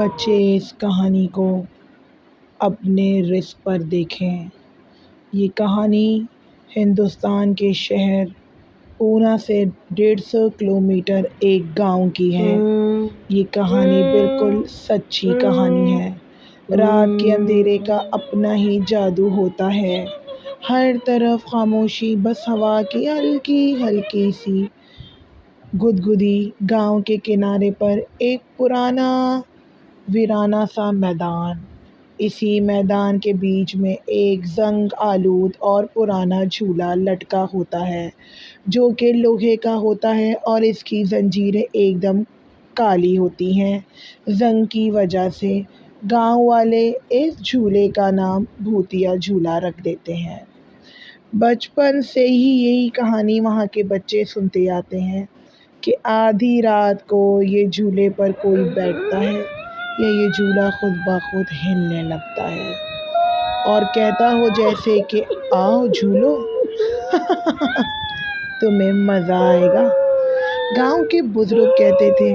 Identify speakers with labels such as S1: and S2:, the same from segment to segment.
S1: بچے اس کہانی کو اپنے رزق پر دیکھیں۔ یہ کہانی ہندوستان کے شہر پونا سے 150 کلومیٹر ایک گاؤں کی ہے۔ یہ کہانی بالکل سچی کہانی ہے۔ رات کے اندھیرے کا اپنا ہی جادو ہوتا ہے۔ ہر طرف خاموشی، بس ہوا کی ہلکی ہلکی سی گدگدی۔ گاؤں کے کنارے پر ایک پرانا ویرانہ سا میدان۔ اسی میدان کے بیچ میں ایک زنگ آلود اور پرانا جھولا لٹکا ہوتا ہے جو کہ لوہے کا ہوتا ہے اور اس کی زنجیریں ایک دم کالی ہوتی ہیں۔ زنگ کی وجہ سے گاؤں والے اس جھولے کا نام بھوتیا جھولا رکھ دیتے ہیں۔ بچپن سے ہی یہی کہانی وہاں کے بچے سنتے آتے ہیں کہ آدھی رات کو یہ جھولے پر کوئی بیٹھتا ہے یا یہ جھولا خود بخود ہلنے لگتا ہے اور کہتا ہو جیسے کہ آؤ جھولو تمہیں مزہ آئے گا۔ گاؤں کے بزرگ کہتے تھے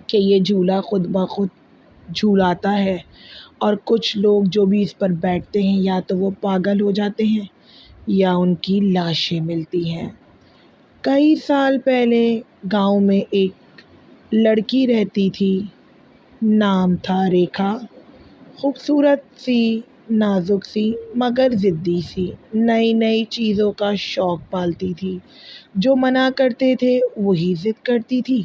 S1: کہ یہ جھولا خود بخود جھولاتا ہے اور کچھ لوگ جو بھی اس پر بیٹھتے ہیں یا تو وہ پاگل ہو جاتے ہیں یا ان کی لاشیں ملتی ہیں۔ کئی سال پہلے گاؤں میں ایک لڑکی رہتی تھی، نام تھا ریکھا۔ خوبصورت سی، نازک سی، مگر ضدی سی، نئی نئی چیزوں کا شوق پالتی تھی۔ جو منع کرتے تھے وہی ضد کرتی تھی۔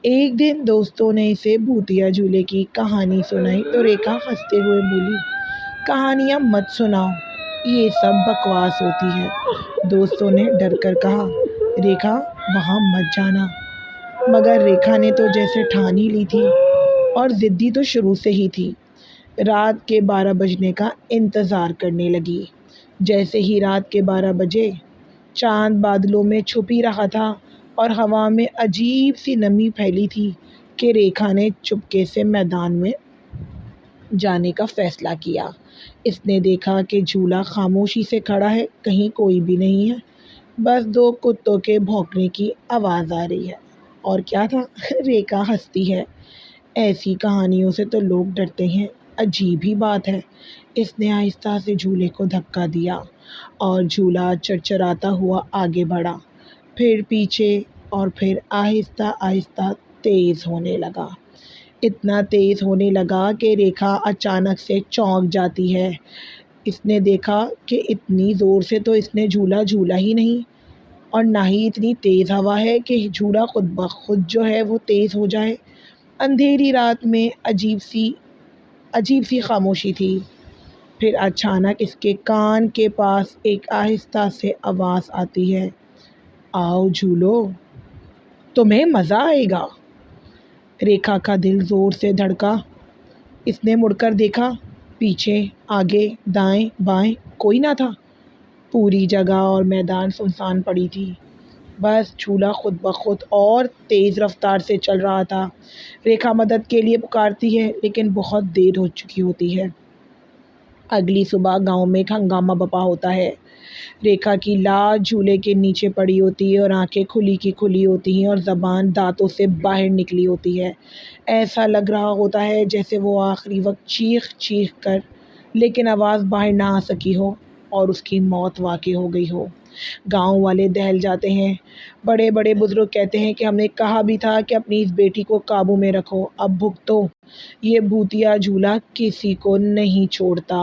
S1: ایک دن دوستوں نے اسے بھوتیا جھولے کی کہانی سنائی تو ریکھا ہنستے ہوئے بولی، کہانیاں مت سناؤ، یہ سب بکواس ہوتی ہے۔ دوستوں نے ڈر کر کہا، ریکھا وہاں مت جانا، مگر ریکھا نے تو جیسے ٹھان ہی لی تھی اور ضدی تو شروع سے ہی تھی۔ رات کے 12 بجنے کا انتظار کرنے لگی۔ جیسے ہی رات کے 12 بجے، چاند بادلوں میں چھپ ہی رہا تھا اور ہوا میں عجیب سی نمی پھیلی تھی کہ ریکھا نے چپکے سے میدان میں جانے کا فیصلہ کیا۔ اس نے دیکھا کہ جھولا خاموشی سے کھڑا ہے، کہیں کوئی بھی نہیں ہے، بس 2 کتوں کے بھونکنے کی آواز آ رہی ہے۔ اور کیا تھا؟ ریکھا ہنستی ہے۔ ایسی کہانیوں سے تو لوگ ڈرتے ہیں، عجیب ہی بات ہے۔ اس نے آہستہ سے جھولے کو دھکا دیا اور جھولا چرچراتا ہوا آگے بڑھا، پھر پیچھے اور پھر آہستہ آہستہ تیز ہونے لگا۔ اتنا تیز ہونے لگا کہ ریکھا اچانک سے چونک جاتی ہے۔ اس نے دیکھا کہ اتنی زور سے تو اس نے جھولا جھولا ہی نہیں اور نہ ہی اتنی تیز ہوا ہے کہ جھولا خود بخود جو ہے وہ تیز ہو جائے۔ اندھیری رات میں عجیب سی خاموشی تھی۔ پھر اچانک اس کے کان کے پاس ایک آہستہ سے آواز آتی ہے، آؤ جھولو، تمہیں مزہ آئے گا۔ ریکھا کا دل زور سے دھڑکا۔ اس نے مڑ کر دیکھا، پیچھے، آگے، دائیں بائیں کوئی نہ تھا۔ پوری جگہ اور میدان سنسان پڑی تھی، بس جھولا خود بخود اور تیز رفتار سے چل رہا تھا۔ ریکھا مدد کے لیے پکارتی ہے لیکن بہت دیر ہو چکی ہوتی ہے۔ اگلی صبح گاؤں میں ایک ہنگامہ برپا ہوتا ہے۔ ریکھا کی لاش جھولے کے نیچے پڑی ہوتی ہے اور آنکھیں کھلی کی کھلی ہوتی ہیں اور زبان دانتوں سے باہر نکلی ہوتی ہے۔ ایسا لگ رہا ہوتا ہے جیسے وہ آخری وقت چیخ چیخ کر لیکن آواز باہر نہ آ سکی ہو اور اس کی موت واقع ہو گئی ہو۔ گاؤں والے دہل جاتے ہیں۔ بڑے بڑے بزرگ کہتے ہیں کہ ہم نے کہا بھی تھا کہ اپنی اس بیٹی کو قابو میں رکھو، اب بھگتو۔ یہ بھوتیا جھولا کسی کو نہیں چھوڑتا۔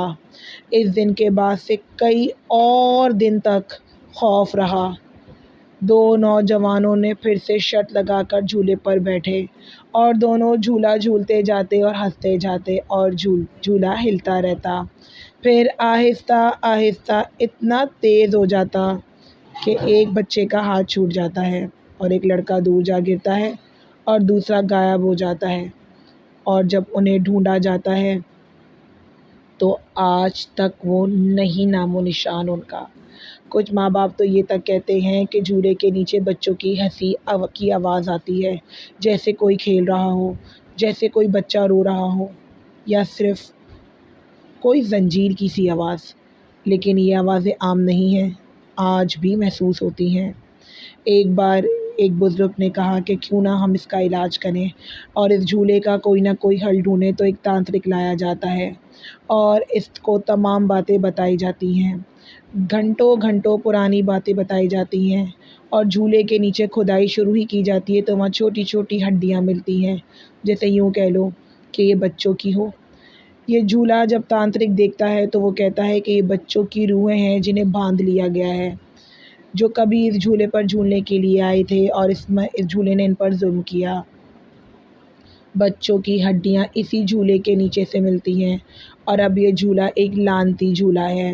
S1: اس دن کے بعد سے کئی اور دن تک خوف رہا۔ 2 نوجوانوں نے پھر سے شرط لگا کر جھولے پر بیٹھے اور دونوں جھولا جھولتے جاتے اور ہنستے جاتے اور جھولا ہلتا رہتا۔ پھر آہستہ آہستہ اتنا تیز ہو جاتا کہ ایک بچے کا ہاتھ چھوٹ جاتا ہے اور ایک لڑکا دور جا گرتا ہے اور دوسرا غائب ہو جاتا ہے، اور جب انہیں ڈھونڈا جاتا ہے تو آج تک وہ نہیں نام و نشان ان کا۔ کچھ ماں باپ تو یہ تک کہتے ہیں کہ جھولے کے نیچے بچوں کی ہنسی کی آواز آتی ہے، جیسے کوئی کھیل رہا ہو، جیسے کوئی بچہ رو رہا ہو یا صرف کوئی زنجیر کی سی آواز۔ لیکن یہ آوازیں عام نہیں ہیں، آج بھی محسوس ہوتی ہیں۔ ایک بار ایک بزرگ نے کہا کہ کیوں نہ ہم اس کا علاج کریں اور اس جھولے کا کوئی نہ کوئی حل ڈھونڈیں۔ تو ایک تانترک لایا جاتا ہے اور اس کو تمام باتیں بتائی جاتی ہیں، گھنٹوں گھنٹوں پرانی باتیں بتائی جاتی ہیں، اور جھولے کے نیچے کھدائی شروع ہی کی جاتی ہے تو وہاں چھوٹی چھوٹی ہڈیاں ملتی ہیں، جیسے یوں کہہ لو کہ یہ بچوں کی ہو۔ یہ جھولا جب تانترک دیکھتا ہے تو وہ کہتا ہے کہ یہ بچوں کی روحیں ہیں جنہیں باندھ لیا گیا ہے، جو کبھی اس جھولے پر جھولنے کے لیے آئے تھے اور اس جھولے نے ان پر ظلم کیا۔ بچوں کی ہڈیاں اسی جھولے کے نیچے سے ملتی ہیں اور اب یہ جھولا ایک لعنتی جھولا ہے۔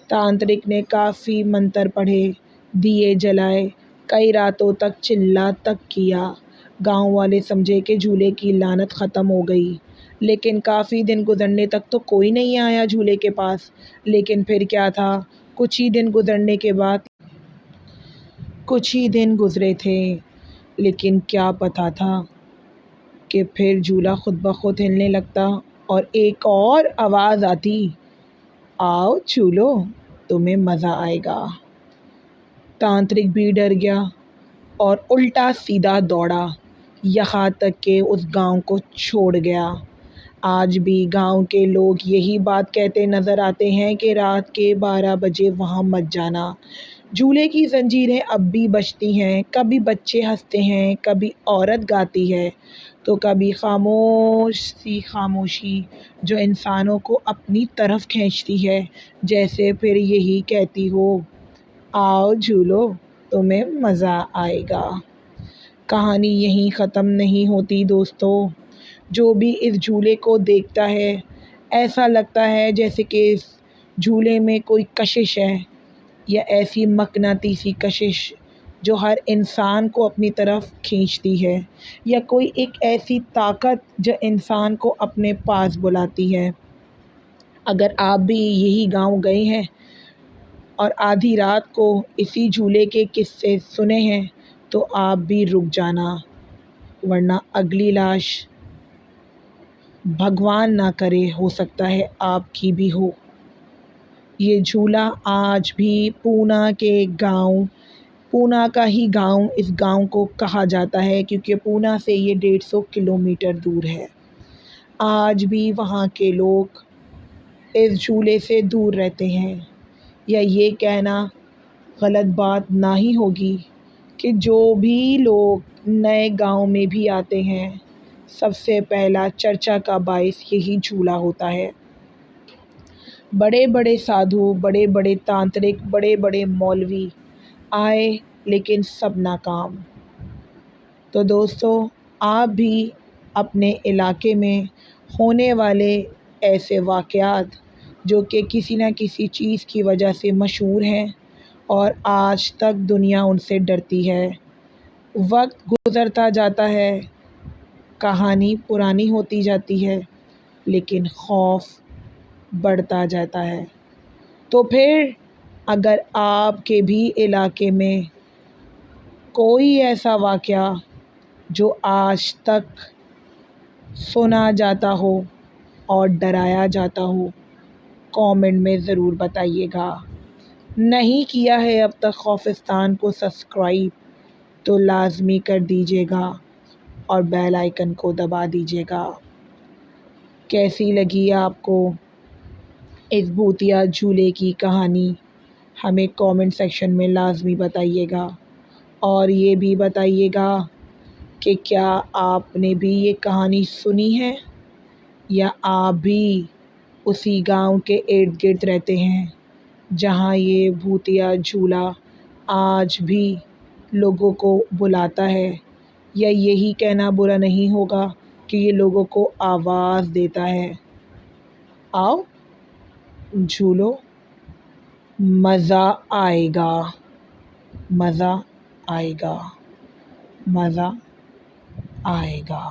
S1: تانترک نے کافی منتر پڑھے، دیے جلائے، کئی راتوں تک چلا تک کیا۔ گاؤں والے سمجھے کہ جھولے کی لعنت ختم ہو گئی، لیکن کافی دن گزرنے تک تو کوئی نہیں آیا جھولے کے پاس۔ لیکن پھر کیا تھا، کچھ ہی دن گزرے تھے، لیکن کیا پتہ تھا کہ پھر جھولا خود بخود ہلنے لگتا اور ایک اور آواز آتی، آؤ جھولو، تمہیں مزہ آئے گا۔ تانترک بھی ڈر گیا اور الٹا سیدھا دوڑا، یہاں تک کہ اس گاؤں کو چھوڑ گیا۔ آج بھی گاؤں کے لوگ یہی بات کہتے نظر آتے ہیں کہ رات کے 12 بجے وہاں مت جانا۔ جھولے کی زنجیریں اب بھی بجتی ہیں، کبھی بچے ہنستے ہیں، کبھی عورت گاتی ہے، تو کبھی خاموش سی خاموشی جو انسانوں کو اپنی طرف کھینچتی ہے، جیسے پھر یہی کہتی ہو، آؤ جھولو، تمہیں مزہ آئے گا۔ کہانی یہیں ختم نہیں ہوتی دوستو۔ جو بھی اس جھولے کو دیکھتا ہے، ایسا لگتا ہے جیسے کہ اس جھولے میں کوئی کشش ہے، یا ایسی مقناطیسی کشش جو ہر انسان کو اپنی طرف کھینچتی ہے، یا کوئی ایک ایسی طاقت جو انسان کو اپنے پاس بلاتی ہے۔ اگر آپ بھی یہی گاؤں گئے ہیں اور آدھی رات کو اسی جھولے کے قصے سنے ہیں تو آپ بھی رک جانا، ورنہ اگلی لاش بھگوان نہ کرے ہو سکتا ہے آپ کی بھی ہو۔ یہ جھولا آج بھی پونا کا ہی گاؤں اس گاؤں کو کہا جاتا ہے، کیونکہ پونا سے یہ 150 کلومیٹر دور ہے۔ آج بھی وہاں کے لوگ اس جھولے سے دور رہتے ہیں، یا یہ کہنا غلط بات نہ ہی ہوگی کہ جو بھی لوگ نئے گاؤں میں بھی آتے ہیں، سب سے پہلا چرچا کا باعث یہی جھولا ہوتا ہے۔ بڑے بڑے سادھو، بڑے بڑے تانترک، بڑے بڑے مولوی آئے، لیکن سب ناکام۔ تو دوستو، آپ بھی اپنے علاقے میں ہونے والے ایسے واقعات جو کہ کسی نہ کسی چیز کی وجہ سے مشہور ہیں اور آج تک دنیا ان سے ڈرتی ہے، وقت گزرتا جاتا ہے، کہانی پرانی ہوتی جاتی ہے، لیکن خوف بڑھتا جاتا ہے، تو پھر اگر آپ کے بھی علاقے میں کوئی ایسا واقعہ جو آج تک سنا جاتا ہو اور ڈرایا جاتا ہو، کامنٹ میں ضرور بتائیے گا۔ نہیں کیا ہے اب تک خوفستان کو سبسکرائب تو لازمی کر دیجیے گا اور بیل آئیکن کو دبا دیجیے گا۔ کیسی لگی آپ کو اس بھوتیا جھولے کی کہانی، ہمیں کامنٹ سیکشن میں لازمی بتائیے گا، اور یہ بھی بتائیے گا کہ کیا آپ نے بھی یہ کہانی سنی ہے، یا آپ بھی اسی گاؤں کے ارد گرد رہتے ہیں جہاں یہ بھوتیا جھولا آج بھی لوگوں کو بلاتا ہے، یا یہی کہنا برا نہیں ہوگا کہ یہ لوگوں کو آواز دیتا ہے، آؤ جھولو، مزہ آئے گا، مزہ آئے گا، مزہ آئے گا۔